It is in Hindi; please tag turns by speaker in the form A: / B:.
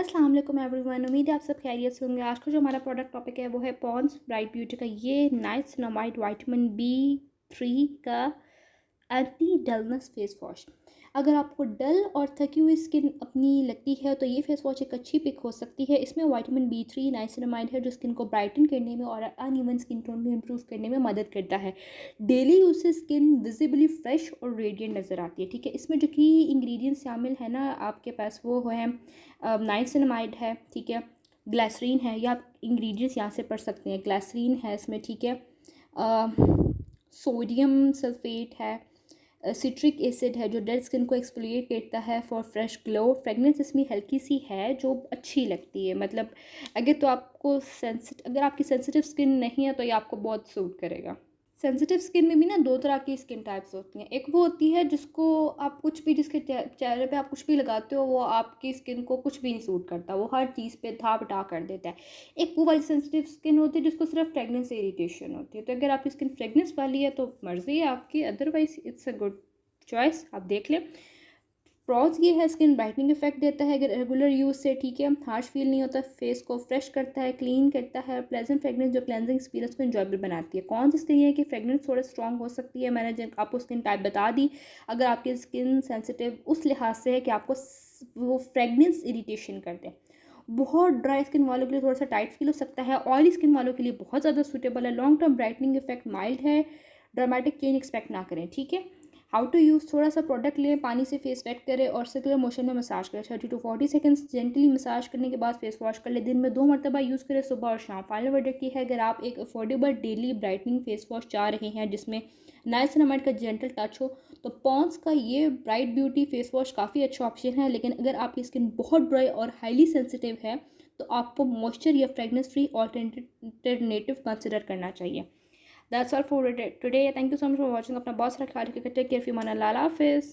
A: अस्सलाम वालेकुम एवरीवन। उम्मीद है आप सब खैरियत से होंगे। आज का जो हमारा प्रोडक्ट टॉपिक है वो है पॉन्ड्स ब्राइट ब्यूटी का ये नाइसिनामाइड विटामिन B3 का एंटी डलनेस फेस वॉश। अगर आपको डल और थकी हुई स्किन अपनी लगती है तो ये फेस वॉश एक अच्छी पिक हो सकती है। इसमें विटामिन B3 नाइसिनामाइड है जो स्किन को ब्राइटन करने में और अनइवन स्किन टोन को इम्प्रूव करने में मदद करता है। डेली यूज से स्किन विजिबली फ्रेश और रेडिएंट नज़र आती है। ठीक है, इसमें जो कि इंग्रेडिएंट्स शामिल है ना आपके पास वो है नाइसिनामाइड है, ठीक है, ग्लिसरीन है, या आप इंग्रेडिएंट्स यहाँ से पढ़ सकते हैं। ग्लिसरीन है इसमें, ठीक है, सोडियम सल्फेट है, सिट्रिक एसिड है जो डेड स्किन को एक्सफोलिएट करता है फॉर फ्रेश ग्लो। फ्रेगनेंस इसमें हल्की सी है जो अच्छी लगती है, मतलब अगर आपकी सेंसिटिव स्किन नहीं है तो ये आपको बहुत सूट करेगा। सेंसिटिव स्किन में भी ना दो तरह की स्किन टाइप्स होती हैं। एक वो होती है जिसको आप कुछ भी, जिसके चेहरे पे आप कुछ भी लगाते हो वो आपकी स्किन को कुछ भी नहीं सूट करता, वो हर चीज़ पे था बटा कर देता है। एक वो वाली सेंसिटिव स्किन होती है जिसको सिर्फ फ्रेगनेंस से इरिटेशन होती है। तो अगर आपकी स्किन फ्रेगनेंस वाली है तो मर्ज़ी है आपकी, otherwise it's a good choice, आप देख लें। प्रॉज ये है, स्किन ब्राइटनिंग इफेक्ट देता है अगर रेगुलर यूज़ से, ठीक है, हार्श फील नहीं होता, फेस को फ्रेश करता है, क्लीन करता है, प्लेजेंट फ्रेगनेंस जो क्लेंजिंग एक्सपीरियंस को इंजॉयबल बनाती है। कौन सी स्किन है कि फ्रेगनेंस थोड़ा स्ट्रॉन्ग हो सकती है, मैंने जब आपको स्किन टाइप बता दी। अगर आपकी स्किन सेंसिटिव उस लिहाज से है कि आपको वो फ्रेगनेंस इरिटेशन करते हैं। बहुत ड्राई स्किन वालों के लिए थोड़ा सा टाइट फील हो सकता है, ऑयली स्किन वालों के लिए बहुत ज़्यादा सूटेबल है। Long term brightening effect mild है, ड्रामेटिक चेंज एक्सपेक्ट ना करें, ठीक है। हाउ टू यूज़, थोड़ा सा प्रोडक्ट लें, पानी से फेस वेट करें और सर्कुलर मोशन में मसाज करें। 30 to 40 सेकंड्स जेंटली मसाज करने के बाद फेस वॉश कर लें। दिन में 2 मरतबा यूज़ करें, सुबह और शाम। फाइनल वर्डिक्ट ये है, अगर आप एक affordable daily brightening face wash चाह रहे हैं जिसमें नाइसिनामाइड का जेंटल टच हो तो पॉन्ड्स का ये ब्राइट ब्यूटी फेस वॉश काफ़ी अच्छा ऑप्शन है। लेकिन अगर आपकी स्किन बहुत ड्राई और हाईली सेंसिटिव है तो आपको मॉइस्चर या फ्रेगनेंस फ्री ऑल्टरनेटिव कंसिडर करना चाहिए। That's all for today. Thank you so much for watching. अपना बहुत सारा ख्याल रखिएगा। टेक केयर, फी माना, अल्लाह हाफिज़।